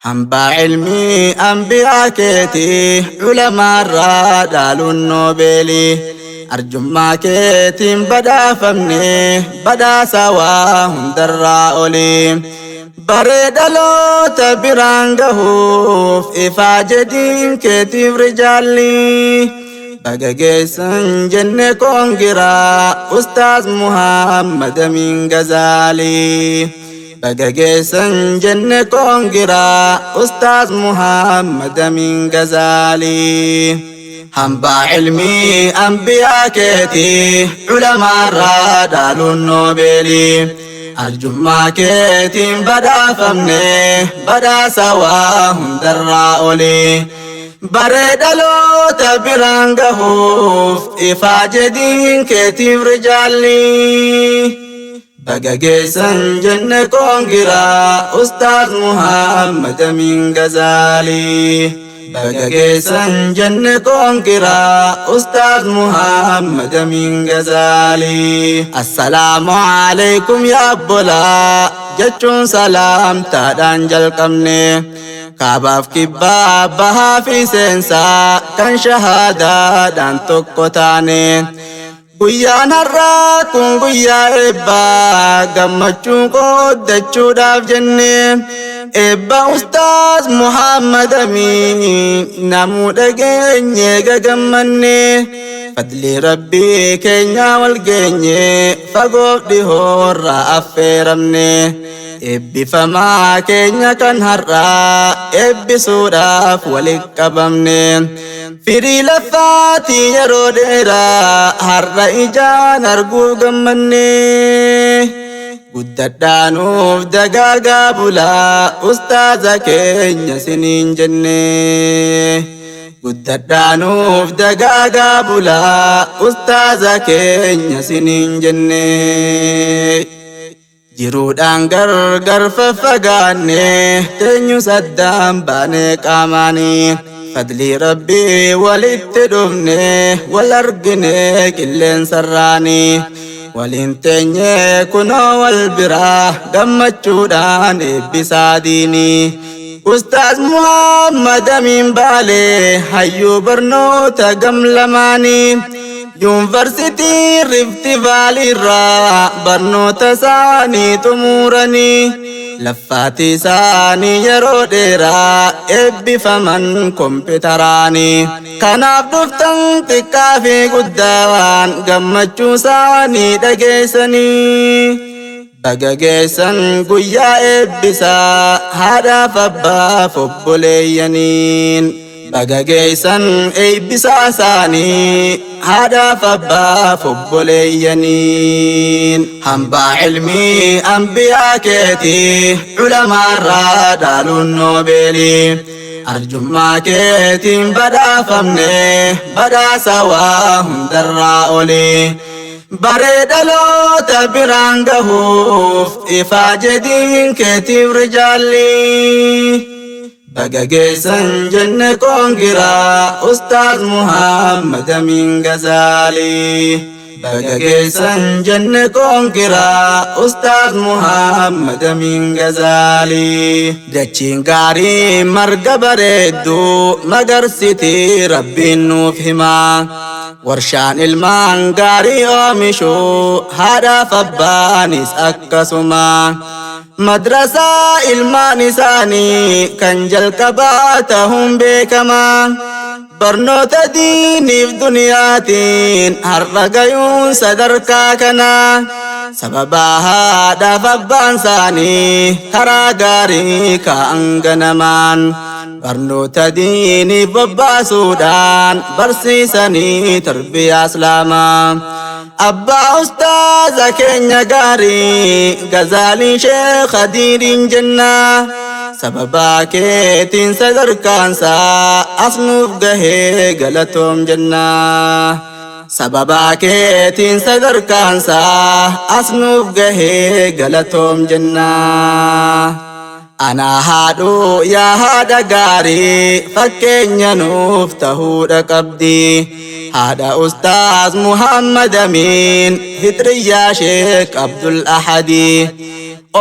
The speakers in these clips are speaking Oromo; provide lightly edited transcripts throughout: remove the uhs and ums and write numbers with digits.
hamba ilmi anbiyaa keetii ulamaa irraa dhaaluun noobeelii arjummaa keetiin badhaafamne badhaasa waa hundarraa olii bareedaloota biraan gahuuf ifaa jedhiin keetiif rijaalli baga geessan jenne koongiraa Ustaaz Muhammad Amin Gazaalii baga geessan jenne koongiraa Ustaaz Muhammad Amin Gazaalii hamba ilmi anbiyaa keetii ulamaa irraa dhaaluun noobeelii arjummaa keetiin badhaafamne badhaasa waa hundarraa olii bareedaloota biraan gahuuf ifaa jedhiin keetiif rijaalli baga geessan jenne koongiraa Ustaaz Muhammad Amin Gazaalii baga geessan jenne koongiraa Ustaaz Muhammad Amin Gazaalii assalaamu alaykum yaa obbolaa jechuun salaamtaadhaan jalqabne kaabaaf kibbaa bahaa fi seensaa kan shahaadaadhaan tokko taane guyyaan har'aa kun guyyaa eebbaa gammachuu qooddachuudhaaf jenne eebba Ustaaz Muhammad Amin namuu dhageenye gagammanne fadli rabbii keenya wal geenye fagoof dhihoorraa affeeramne eebbifamaa keenya kan har'aa eebbisuudhaaf walitti qabamne firii laffaatii yeroo dheeraa har'a ijaan arguu gammanne guddadhaanuuf dagaagaa bulaa Ustaaza keenya siniin jenne guddadhaanuuf dagaagaa bulaa Ustaaza keenya siniin jenne jiruudhaan gargar faffagaanne teenyus addaan baanee qaamaanii fadli rabbii walitti dhufne wal argine qilleensarraanii waliin teenye kunoo wal biraa gammachuudhaan eebbisaa diinii Ustaaz Muhammad Amin Baalee hayyuu barnoota gamlamaanii yuunivarsiitii Rifti Vaalii irraa barnoota isaanii xumuranii laffaati isaanii yeroo dheeraa eebbifaman kompiitaraanii kanaaf dhuftan xiqqaa fi guddaan gammachuu isaanii dhageessanii baga geessan guyyaa eebbisaa haadhaaf abbaaf obboleeyyaniin baga geessan eebbisaa isaanii haadhaaf abbaaf obboleeyyaniin hamba ilmi anbiyaa keetii ulamaa irraa dhaaluun noobeelii arjummaa keetiin badhaafamne badhaasa waa hundarraa olii bareedaloota biraan gahuuf ifaa jedhiin keetiif rijaalli baga geessan jenne koongiraa Ustaaz Muhammad Amin Gazaalii baga geessan jenne koongiraa Ustaaz Muhammad Amin Gazaalii dachiin gaarii marga bareedduu magarsitii rabbiin nuuf himaa warshaan ilmaan gaarii oomishuu haadhaaf abbaanis akkasuma madrasaa ilmaan isaanii kan jalqabaa ta'uun beekamaa barnoota diiniif duniyaatiin har'a gayuun sadarkaa kanaa sababaa haadhaaf abbaan isaanii karaa gaarii kaa'an ganamaan barnoota diiniif bobbaasuudhaan barsiisanii tarbiyaa islaamaa abbaa Ustaaza keenya gaarii Gazaalii Sheekh Hadiiriin jenna sababaa keetiin sadarkaansaa as nuuf gahee galatoom jenna sababaa keetiin sadarkaansaa as nuuf gahee galatoom jenna أنا هادو يا هذا قاري فكين نفته قبدي هذا أستاذ محمد أمين فطري يا شيخ عبد الأحدي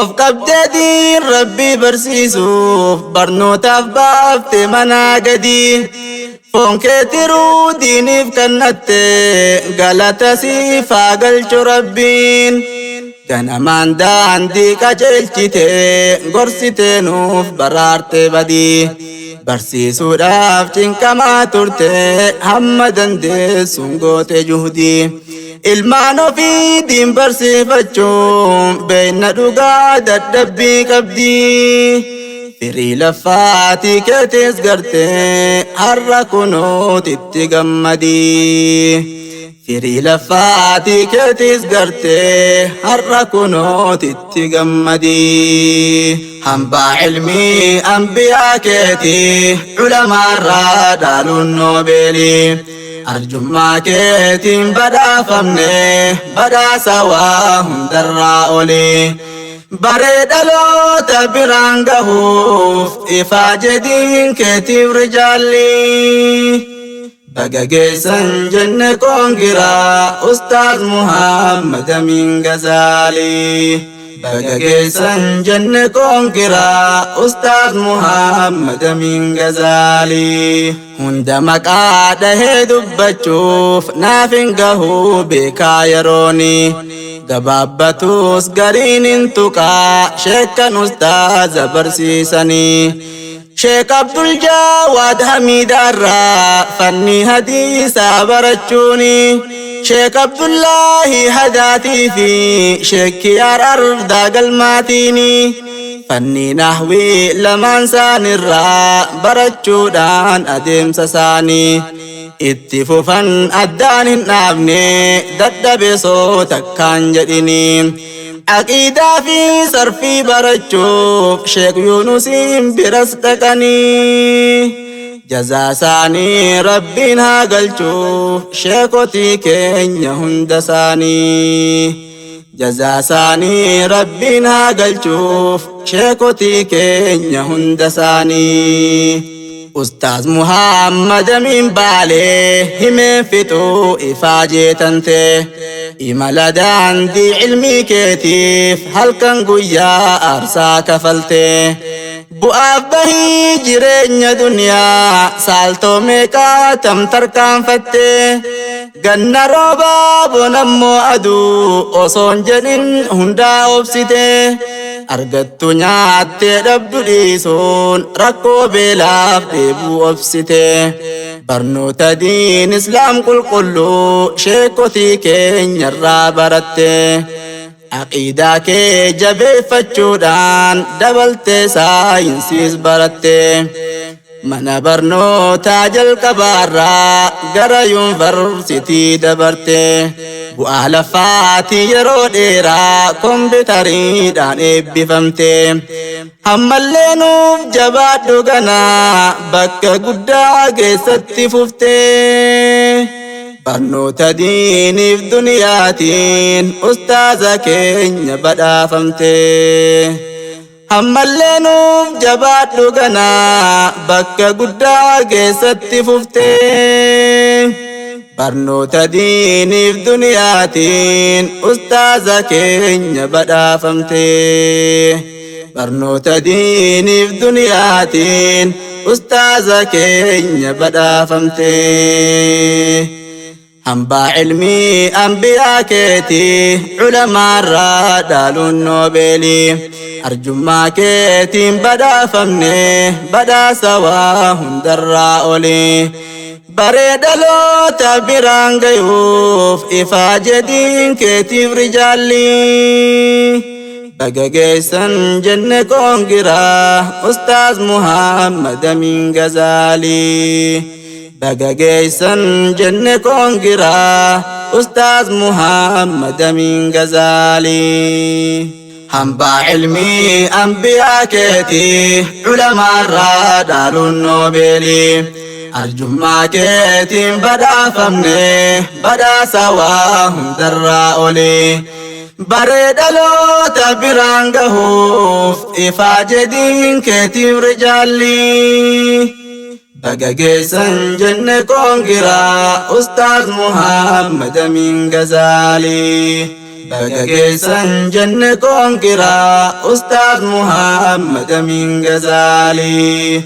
of qabdadiin rabbi barsiisuuf barnootaaf baafte manaa gadi foon keetiruu diiniif kannatte galata siif haa galchu rabbiin ganamaan daandii qajeelchite gorsite nuuf baraarte badii barsiisuudhaaf cinqamaa turte hamma dandeessuun goote juhdii ilmaan ofii diin barsiifachuun beeyna dhugaa dadhabbii qabdii firii laffaatii keetis gartee har'a kunootitti gammadii firii laffaatii keetis gartee har'a kunootitti gammadii hambaa ilmii anbiyaa keetii culamaarraa dhaaluun noobeelii arjummaa keetiin badhaafamne badhaasa waa hundarraa oli baree dhaloota biraan gahuuf ifaa jedhiin keetiif rijaalli baga geessan jenne koongiraa ustaaz Muhammad Amin Gazaalii baga geessan jenne koongiraa ustaaz Muhammad Amin Gazaalii hunda maqaa dhahee dubbachuuf naaf hin gahuu beekaa yerooni gabaabbatus gariin hin tuqaa sheekan ustaaza barsiisanii sheek Abdul Jawaad Hamiidarraa fanni hadiisaa barachuuni sheek Abdullaahi Hadaatii fi sheek Kiyaar Ardaa Galmaatiini fanni nahwii lamaan isaanirraa barachuudhaan adeemsa isaanii itti fufan addaan hin dhaabne dadhabesoo takkaan jedhini aqiidaa fi sarfii barachuuf sheek Yuunusiin biras dhaqanii jazaa isaanii rabbiin haa galchuuf sheekotii keenya hunda isaanii jazaa isaanii rabbiin haa galchuuf sheekotii keenya hunda isaanii Ustaaz Muhammad Amin Baalee himee fixuu ifaa jeetante imala daandii ilmii keetiif halkan guyyaa aarsaa kafalte bu'aaf bahii jireenya duniyaa saaltoo meeqaa tam tarkaanfatte ganna roobaa bonammoo aduu osoon jedhin hundaa obsite argattu nyaattee dhabdu dhiisuun rakkoo beelaaf dheebuu obsite barnoota diin islaam qulqulluu sheekotii keenyarraa baratte aqiidaa kee jabeeffachuudhaan dabaltee saayinsiis baratte mana barnootaa jalqabaarraa gara yuunivarsiitii dabarte bu'aa laffaatii yeroo dheeraa kompiitariidhaan eebbifamte ammallee nuuf jabaadhu ganaa bakka guddaa keessatti fufte barnoota diiniif duniyaatiin ustaaza keenya badhaafamte ammallee nuuf jabaadhu ganaa bakka guddaa keessatti fufte barnoota diiniif duniyaatiin ustaaza keenya badhaafamte barnoota diiniif duniyaatiin ustaaza keenya badhaafamte hambaa ilmii anbiyaa keetii culamaarraa dhaaluun noobeelii arjummaa keetiin badhaafamne badhaasa waa hundarraa oli baree dhaloota biraan gayuuf ifaa jedhiin keetiif rijaalli baga geessan jenne koongiraa ustaaz Muhammad Amin Gazaalii baga geessan jenne koongiraa ustaaz Muhammad Amin Gazaalii hambaa ilmii anbiyaa keetii culamaarraa dhaaluun noobeelii arjummaa keetiin badhaafamne badhaasa waa hundarraa oli bareedaloo tabiraan gahuuf ifaa jedhiin keetiif rijaalli bagageessan jenne koongiraa Ustaaz Muhammad Amin Gazaalii bagageessan jenne koongiraa Ustaaz Muhammad Amin Gazaalii